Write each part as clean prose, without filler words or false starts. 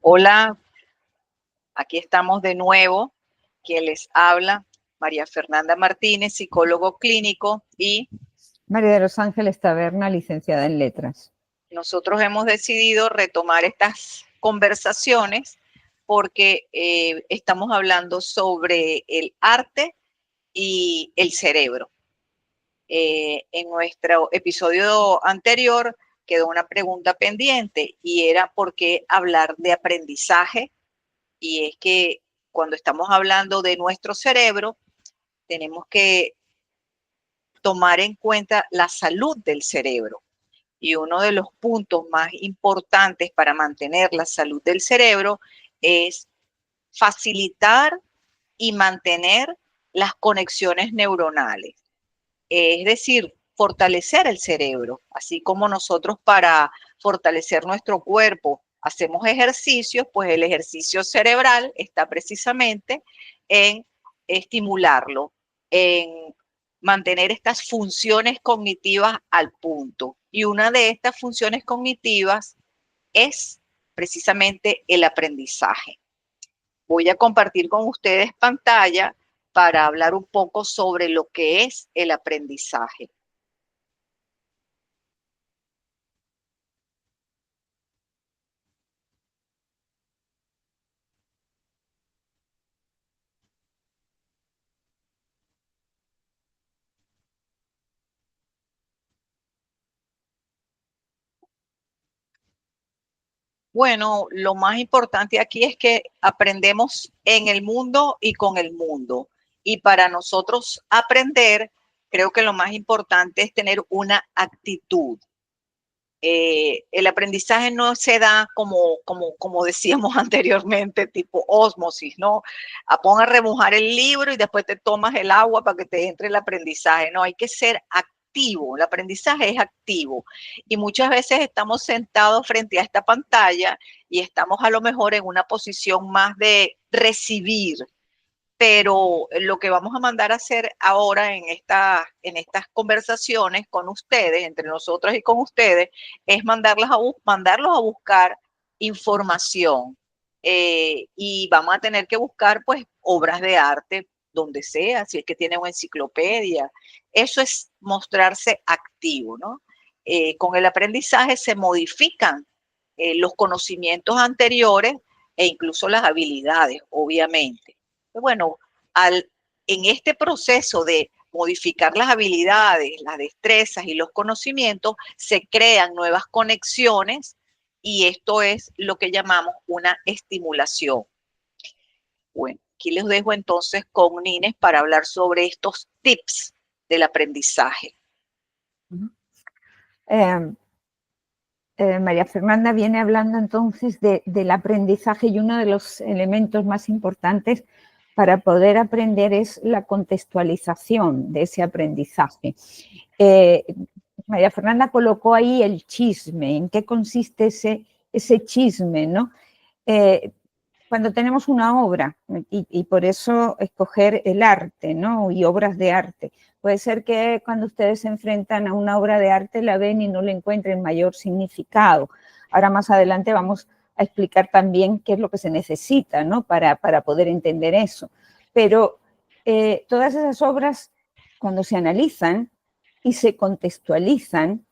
Hola, aquí estamos de nuevo. Quien les habla, María Fernanda Martínez, psicólogo clínico, y María de los Ángeles Taberna, licenciada en Letras. nosotros hemos decidido retomar estas conversaciones porque estamos hablando sobre el arte y el cerebro. En nuestro episodio anterior quedó una pregunta pendiente y era por qué hablar de aprendizaje. Y es que cuando estamos hablando de nuestro cerebro, tenemos que tomar en cuenta la salud del cerebro. Y uno de los puntos más importantes para mantener la salud del cerebro es facilitar y mantener las conexiones neuronales. Es decir, fortalecer el cerebro, así como nosotros para fortalecer nuestro cuerpo hacemos ejercicios, pues el ejercicio cerebral está precisamente en estimularlo, en mantener estas funciones cognitivas al punto. Y una de estas funciones cognitivas es precisamente el aprendizaje. Voy a compartir con ustedes pantalla para hablar un poco sobre lo que es el aprendizaje. Bueno, lo más importante aquí es que aprendemos en el mundo y con el mundo. Y para nosotros aprender, creo que lo más importante es tener una actitud. El aprendizaje no se da como decíamos anteriormente, tipo ósmosis, ¿no? Pon a remojar el libro y después te tomas el agua para que te entre el aprendizaje. No, hay que ser activo. El aprendizaje es activo. Y muchas veces estamos sentados frente a esta pantalla y estamos a lo mejor en una posición más de recibir, pero lo que vamos a mandar a hacer ahora en estas conversaciones con ustedes, entre nosotros y con ustedes, es mandarlos a buscar información. Y vamos a tener que buscar pues obras de arte donde sea, si es que tiene una enciclopedia. Eso es mostrarse activo, ¿no? Con el aprendizaje se modifican los conocimientos anteriores e incluso las habilidades, obviamente. Bueno, en este proceso de modificar las habilidades, las destrezas y los conocimientos, se crean nuevas conexiones y esto es lo que llamamos una estimulación. Bueno, aquí les dejo entonces con Nines para hablar sobre estos tips del aprendizaje. María Fernanda viene hablando entonces del aprendizaje, y uno de los elementos más importantes para poder aprender es la contextualización de ese aprendizaje. María Fernanda colocó ahí el chisme, en qué consiste ese chisme, ¿no? Cuando tenemos una obra, y por eso escoger el arte, ¿no? Y obras de arte. Puede ser que cuando ustedes se enfrentan a una obra de arte la ven y no le encuentren mayor significado. Ahora más adelante vamos a explicar también qué es lo que se necesita, ¿no? Para poder entender eso. Pero todas esas obras, cuando se analizan y se contextualizan,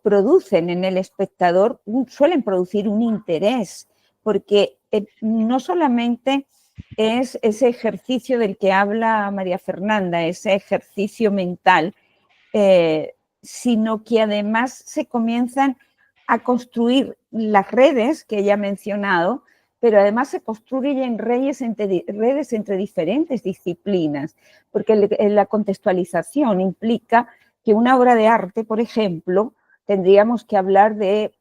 producen en el espectador, suelen producir un interés, porque no solamente es ese ejercicio del que habla María Fernanda, ese ejercicio mental, sino que además se comienzan a construir las redes que ella ha mencionado, pero además se construyen redes entre diferentes disciplinas, porque la contextualización implica que una obra de arte, por ejemplo, tendríamos que hablar de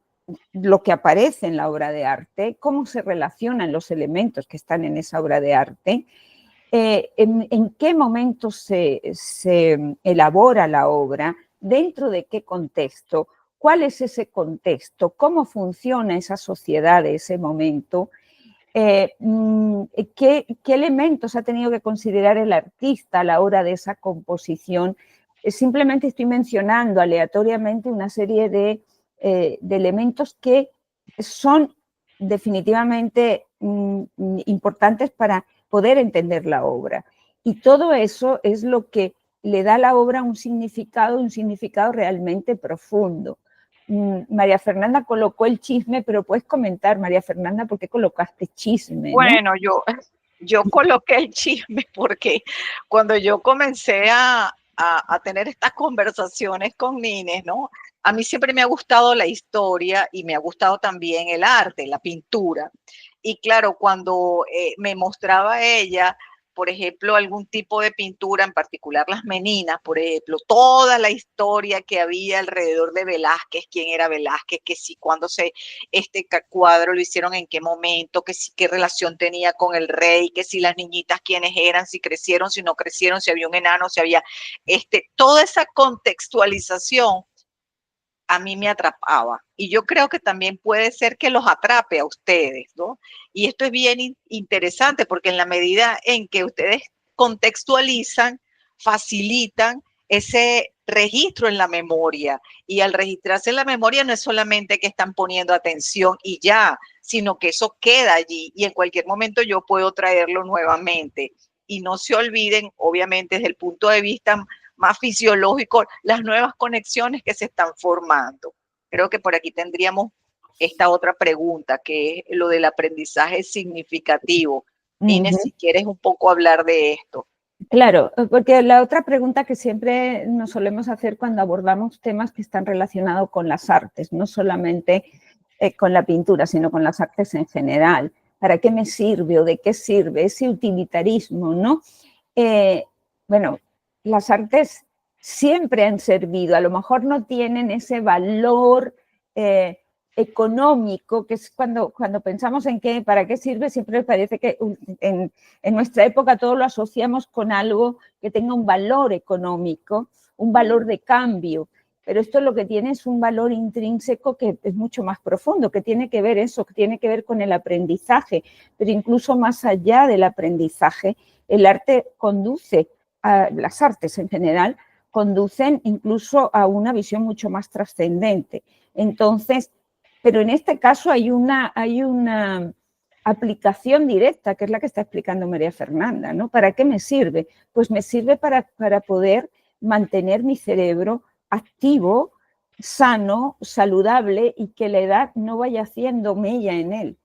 lo que aparece en la obra de arte, cómo se relacionan los elementos que están en esa obra de arte, en qué momento se elabora la obra, dentro de qué contexto, cuál es ese contexto, cómo funciona esa sociedad de ese momento, qué elementos ha tenido que considerar el artista a la hora de esa composición. Simplemente estoy mencionando aleatoriamente una serie de elementos que son definitivamente importantes para poder entender la obra. Y todo eso es lo que le da a la obra un significado realmente profundo. María Fernanda colocó el chisme, pero puedes comentar, María Fernanda, ¿por qué colocaste chisme? Bueno, yo coloqué el chisme porque cuando yo comencé a tener estas conversaciones con Nines, ¿no? A mí siempre me ha gustado la historia y me ha gustado también el arte, la pintura. Y claro, cuando me mostraba ella, por ejemplo, algún tipo de pintura, en particular las meninas, por ejemplo, toda la historia que había alrededor de Velázquez, quién era Velázquez, que si cuando este cuadro lo hicieron, en qué momento, que si qué relación tenía con el rey, que si las niñitas quiénes eran, si crecieron, si no crecieron, si había un enano, si había toda esa contextualización a mí me atrapaba. Y yo creo que también puede ser que los atrape a ustedes, ¿no? Y esto es bien interesante porque en la medida en que ustedes contextualizan, facilitan ese registro en la memoria. Y al registrarse en la memoria no es solamente que están poniendo atención y ya, sino que eso queda allí y en cualquier momento yo puedo traerlo nuevamente. Y no se olviden, obviamente, desde el punto de vista más fisiológico, las nuevas conexiones que se están formando. Creo que por aquí tendríamos esta otra pregunta, que es lo del aprendizaje significativo. Nines, si quieres un poco hablar de esto. Claro, porque la otra pregunta que siempre nos solemos hacer cuando abordamos temas que están relacionados con las artes, no solamente con la pintura, sino con las artes en general. ¿Para qué me sirve o de qué sirve? Ese utilitarismo, ¿no? Bueno, las artes siempre han servido, a lo mejor no tienen ese valor económico, que es cuando pensamos en qué, para qué sirve, siempre parece que en nuestra época todo lo asociamos con algo que tenga un valor económico, un valor de cambio, pero esto lo que tiene es un valor intrínseco que es mucho más profundo, que tiene que ver eso, que tiene que ver con el aprendizaje, pero incluso más allá del aprendizaje, el arte conduce, las artes en general, conducen incluso a una visión mucho más trascendente. Entonces, pero en este caso hay una aplicación directa, que es la que está explicando María Fernanda, ¿no? ¿Para qué me sirve? Pues me sirve para poder mantener mi cerebro activo, sano, saludable y que la edad no vaya haciendo mella en él.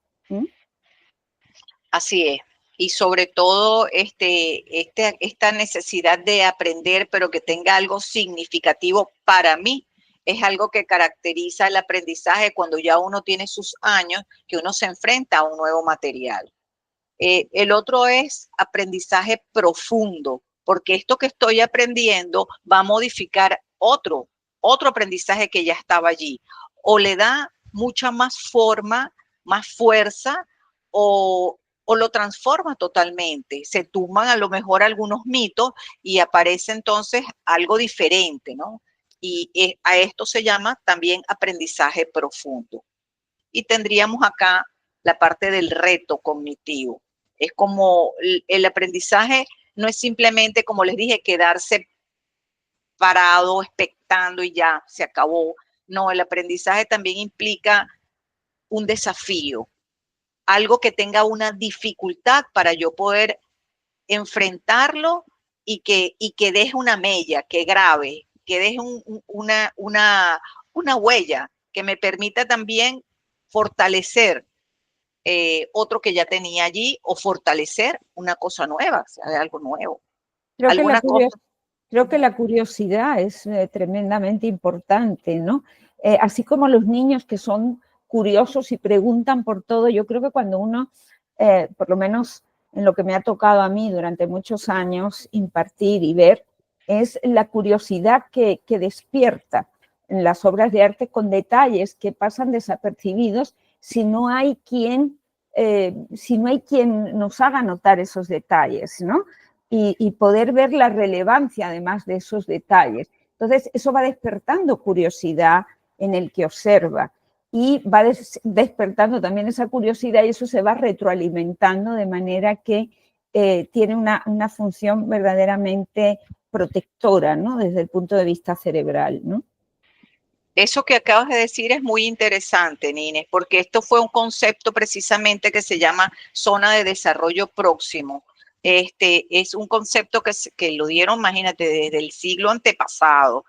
Así es. Y sobre todo esta necesidad de aprender, pero que tenga algo significativo para mí, es algo que caracteriza el aprendizaje cuando ya uno tiene sus años, que uno se enfrenta a un nuevo material. El otro es aprendizaje profundo, porque esto que estoy aprendiendo va a modificar otro aprendizaje que ya estaba allí, o le da mucha más forma, más fuerza, o lo transforma totalmente. Se tumban a lo mejor algunos mitos y aparece entonces algo diferente, ¿no? Y a esto se llama también aprendizaje profundo. Y tendríamos acá la parte del reto cognitivo. Es como el aprendizaje no es simplemente, como les dije, quedarse parado, expectando y ya, se acabó. No, el aprendizaje también implica un desafío, algo que tenga una dificultad para yo poder enfrentarlo y que deje una mella, que grabe, que deje una huella que me permita también fortalecer otro que ya tenía allí o fortalecer una cosa nueva, o sea, algo nuevo. Creo que la curiosidad es tremendamente importante, ¿no? Así como los niños que son curiosos y preguntan por todo, yo creo que cuando uno, por lo menos en lo que me ha tocado a mí durante muchos años impartir y ver, es la curiosidad que despierta en las obras de arte con detalles que pasan desapercibidos si no hay quien nos haga notar esos detalles, ¿no? Y poder ver la relevancia además de esos detalles. Entonces, eso va despertando curiosidad en el que observa y va despertando también esa curiosidad y eso se va retroalimentando de manera que tiene una función verdaderamente protectora, ¿no? Desde el punto de vista cerebral, ¿no? Eso que acabas de decir es muy interesante, Nines, porque esto fue un concepto precisamente que se llama zona de desarrollo próximo. Es un concepto que lo dieron, imagínate, desde el siglo antepasado,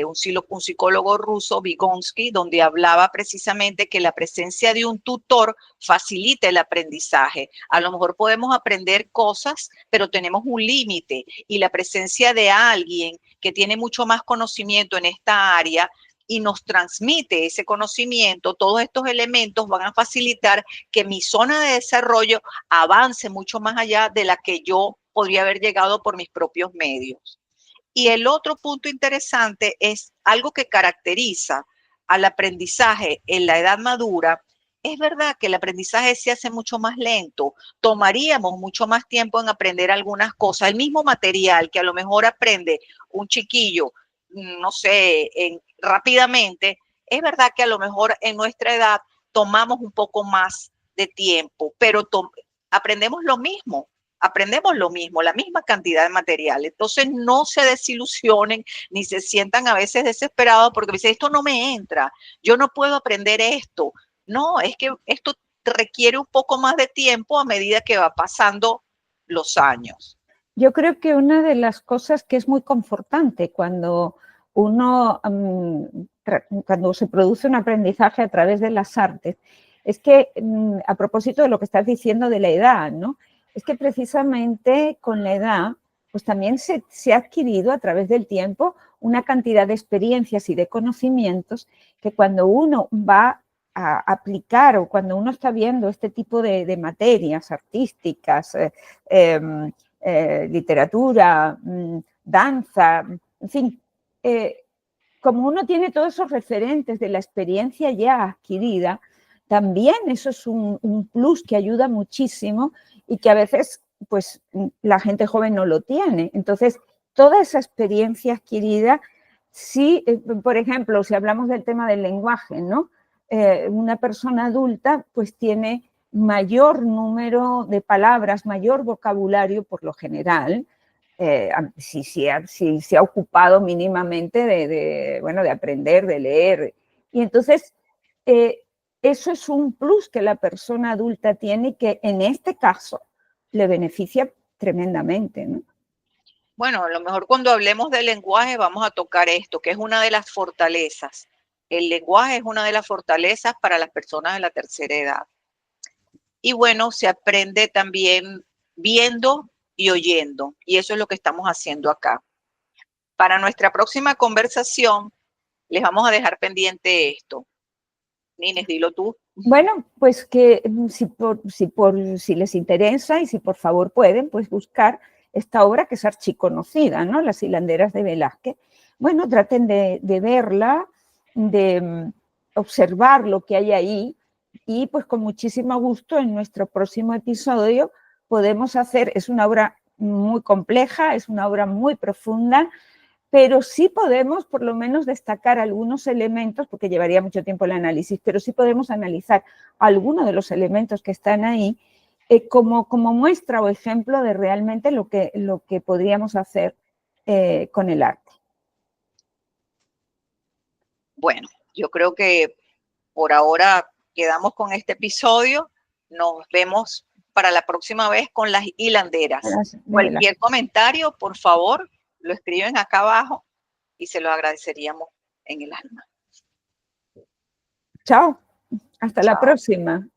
un psicólogo ruso, Vygotsky, donde hablaba precisamente que la presencia de un tutor facilita el aprendizaje. A lo mejor podemos aprender cosas, pero tenemos un límite, y la presencia de alguien que tiene mucho más conocimiento en esta área y nos transmite ese conocimiento, todos estos elementos van a facilitar que mi zona de desarrollo avance mucho más allá de la que yo podría haber llegado por mis propios medios. Y el otro punto interesante es algo que caracteriza al aprendizaje en la edad madura. Es verdad que el aprendizaje se hace mucho más lento, tomaríamos mucho más tiempo en aprender algunas cosas, el mismo material que a lo mejor aprende un chiquillo, no sé, rápidamente, es verdad que a lo mejor en nuestra edad tomamos un poco más de tiempo, pero aprendemos lo mismo, la misma cantidad de material. Entonces no se desilusionen ni se sientan a veces desesperados porque dicen, esto no me entra, yo no puedo aprender esto. No, es que esto requiere un poco más de tiempo a medida que va pasando los años. Yo creo que una de las cosas que es muy confortante cuando cuando se produce un aprendizaje a través de las artes, es que, a propósito de lo que estás diciendo de la edad, ¿no? Es que precisamente con la edad, pues también se ha adquirido a través del tiempo una cantidad de experiencias y de conocimientos que cuando uno va a aplicar o cuando uno está viendo este tipo de materias artísticas, literatura, danza, en fin, como uno tiene todos esos referentes de la experiencia ya adquirida, también eso es un plus que ayuda muchísimo y que a veces pues la gente joven no lo tiene. Entonces, toda esa experiencia adquirida, sí, por ejemplo, si hablamos del tema del lenguaje, ¿no? Una persona adulta pues tiene mayor número de palabras, mayor vocabulario por lo general, si se ha ocupado mínimamente de aprender, de leer. Y entonces, eso es un plus que la persona adulta tiene y que en este caso le beneficia tremendamente, ¿no? Bueno, a lo mejor cuando hablemos del lenguaje vamos a tocar esto, que es una de las fortalezas. El lenguaje es una de las fortalezas para las personas de la tercera edad. Y bueno, se aprende también viendo y oyendo, y eso es lo que estamos haciendo acá. Para nuestra próxima conversación, les vamos a dejar pendiente esto. Nines, dilo tú. Bueno, pues que si les interesa y si por favor pueden, pues buscar esta obra que es archiconocida, ¿no? Las hilanderas de Velázquez. Bueno, traten de verla, de observar lo que hay ahí y pues con muchísimo gusto en nuestro próximo episodio podemos hacer, es una obra muy compleja, es una obra muy profunda, pero sí podemos por lo menos destacar algunos elementos, porque llevaría mucho tiempo el análisis, pero sí podemos analizar algunos de los elementos que están ahí como muestra o ejemplo de realmente lo que podríamos hacer con el arte. Bueno, yo creo que por ahora quedamos con este episodio. Nos vemos para la próxima vez con las hilanderas. Cualquier comentario, por favor, lo escriben acá abajo y se lo agradeceríamos en el alma. Chao, hasta la próxima.